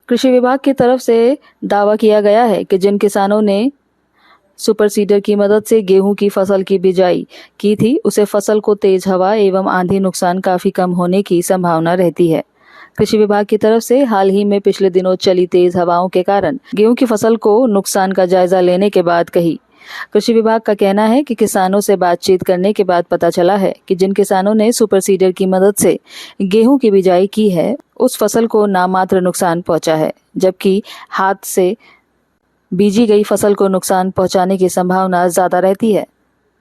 कृषि विभाग की तरफ से दावा किया गया है कि जिन किसानों ने सुपर सीडर की मदद से गेहूं की फसल की बिजाई की थी, उसे फसल को तेज हवा एवं आंधी नुकसान काफी कम होने की संभावना रहती है। कृषि विभाग की तरफ से हाल ही में पिछले दिनों चली तेज हवाओं के कारण गेहूं की फसल को नुकसान का जायजा लेने के बाद कही कृषि विभाग का कहना है कि किसानों से बातचीत करने के बाद पता चला है कि जिन किसानों ने सुपर सीडर की मदद से गेहूं की बिजाई की है, उस फसल को नामात्र नुकसान पहुंचा है, जबकि हाथ से बीजी गई फसल को नुकसान पहुंचाने की संभावना ज्यादा रहती है।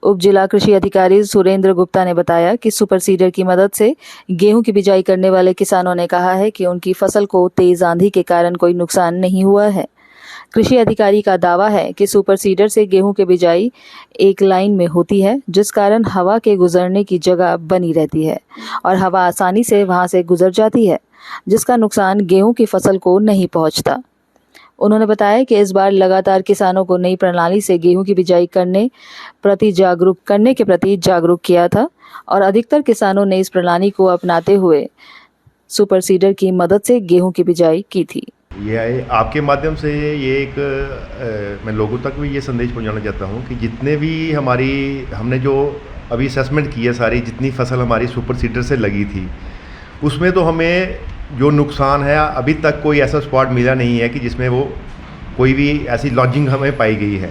उप जिला कृषि अधिकारी सुरेंद्र गुप्ता ने बताया कि सुपर सीडर की मदद से गेहूं की बिजाई करने वाले किसानों ने कहा है कि उनकी फसल को तेज आंधी के कारण कोई नुकसान नहीं हुआ है। कृषि अधिकारी का दावा है कि सुपर सीडर से गेहूं की बिजाई एक लाइन में होती है, जिस कारण हवा के गुजरने की जगह बनी रहती है और हवा आसानी से वहां से गुजर जाती है, जिसका नुकसान गेहूं की फसल को नहीं पहुंचता। उन्होंने बताया कि इस बार लगातार किसानों को नई प्रणाली से गेहूं की बिजाई करने के प्रति जागरूक किया था और अधिकतर किसानों ने इस प्रणाली को अपनाते हुए सुपर सीडर की मदद से गेहूं की बिजाई की थी। ये आपके माध्यम से ये एक मैं लोगों तक भी ये संदेश पहुंचाना चाहता हूं कि जितने भी हमने जो अभी असेसमेंट की है, सारी जितनी फसल हमारी सुपर सीडर से लगी थी, उसमें तो हमें जो नुकसान है अभी तक कोई ऐसा स्पॉट मिला नहीं है कि जिसमें वो कोई भी ऐसी लॉजिंग हमें पाई गई है।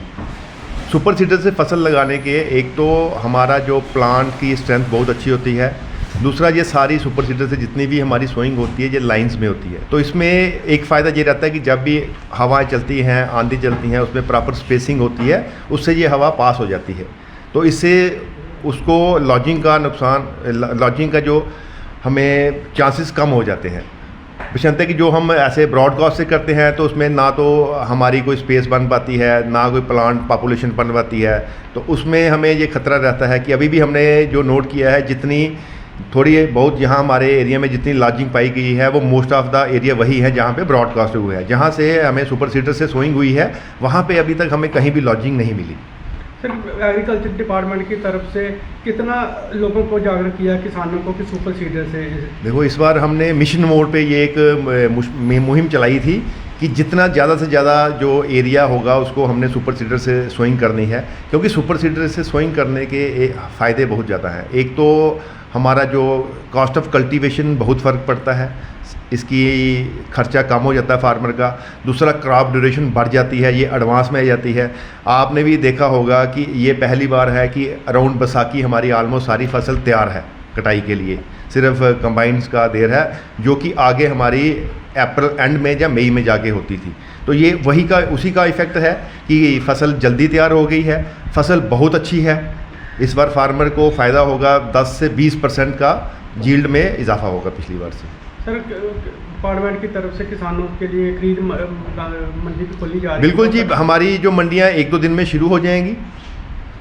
सुपर सीडर से फसल लगाने के एक तो हमारा जो प्लांट की स्ट्रेंथ बहुत अच्छी होती है, दूसरा ये सारी सुपर सीडर से जितनी भी हमारी सोइंग होती है ये लाइंस में होती है। तो इसमें एक फ़ायदा ये रहता है कि जब भी हवाएं चलती हैं, आंधी चलती हैं, उसमें प्रॉपर स्पेसिंग होती है, उससे ये हवा पास हो जाती है। तो इससे उसको लॉजिंग का जो हमें चांसेस कम हो जाते हैं। बशर्ते कि जो हम ऐसे ब्रॉडकास्ट से करते हैं तो उसमें ना तो हमारी कोई स्पेस बन पाती है, ना कोई प्लांट पॉपुलेशन बन पाती है। तो उसमें हमें ये खतरा रहता है कि अभी भी हमने जो नोट किया है, जितनी थोड़ी बहुत यहाँ हमारे एरिया में जितनी लॉजिंग पाई गई है वो मोस्ट ऑफ द एरिया वही है जहाँ पे ब्रॉडकास्ट हुआ है। जहाँ से हमें सुपर सीडर से सोइंग हुई है वहाँ पे अभी तक हमें कहीं भी लॉजिंग नहीं मिली। सर, एग्रीकल्चर डिपार्टमेंट की तरफ से कितना लोगों को जागरूक किया किसानों को कि सुपर सीडर से? देखो, इस बार हमने मिशन मोड पे ये एक मुहिम चलाई थी कि जितना ज़्यादा से ज़्यादा जो एरिया होगा उसको हमने सुपर सीडर से सोइंग करनी है, क्योंकि सुपर सीडर से सोइंग करने के फ़ायदे बहुत ज़्यादा हैं। एक तो हमारा जो कॉस्ट ऑफ कल्टीवेशन बहुत फ़र्क पड़ता है, इसकी खर्चा कम हो जाता है फार्मर का। दूसरा, क्रॉप ड्यूरेशन बढ़ जाती है, ये एडवांस में आ जाती है। आपने भी देखा होगा कि ये पहली बार है कि अराउंड बैसाखी हमारी ऑलमोस्ट सारी फसल तैयार है कटाई के लिए, सिर्फ कंबाइंस का देर है जो कि आगे हमारी अप्रैल एंड में या मई में जाके होती थी। तो ये उसी का इफ़ेक्ट है कि फसल जल्दी तैयार हो गई है, फसल बहुत अच्छी है। इस बार फार्मर को फ़ायदा होगा, 10 से 20% का यील्ड में इजाफा होगा पिछली बार से। सर, डिपार्टमेंट की तरफ से किसानों के लिए खरीद मंडी भी खोली जा रही है? बिल्कुल जी, हमारी जो मंडियां 1-2 दिन में शुरू हो जाएंगी,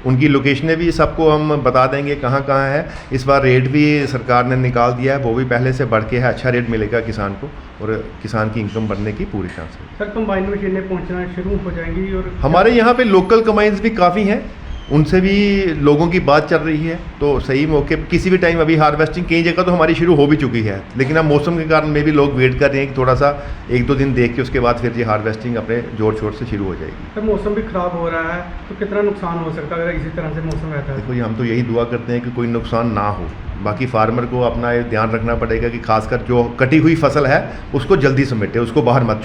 उनकी लोकेशनें भी सबको हम बता देंगे कहाँ कहाँ है। इस बार रेट भी सरकार ने निकाल दिया है, वो भी पहले से बढ़ के है, अच्छा रेट मिलेगा किसान को और किसान की इनकम बढ़ने की पूरी चांस है। सर, कंबाइन मशीनें पहुँचना शुरू हो जाएंगी? और हमारे यहाँ पे लोकल कंबाइंस भी काफ़ी हैं, उनसे भी लोगों की बात चल रही है। तो सही मौके किसी भी टाइम, अभी हार्वेस्टिंग कई जगह तो हमारी शुरू हो भी चुकी है, लेकिन अब मौसम के कारण में भी लोग वेट कर रहे हैं कि थोड़ा सा 1-2 दिन देख के उसके बाद फिर ये हार्वेस्टिंग अपने जोर शोर से शुरू हो जाएगी। सर, मौसम भी ख़राब हो रहा है तो कितना नुकसान हो सकता है अगर इसी तरह से मौसम रहता है? देखो जी, हम तो यही दुआ करते हैं कि कोई नुकसान ना हो। बाकी फार्मर को अपना ध्यान रखना पड़ेगा कि खासकर जो कटी हुई फसल है उसको जल्दी समेटे, उसको बाहर मत छोड़े।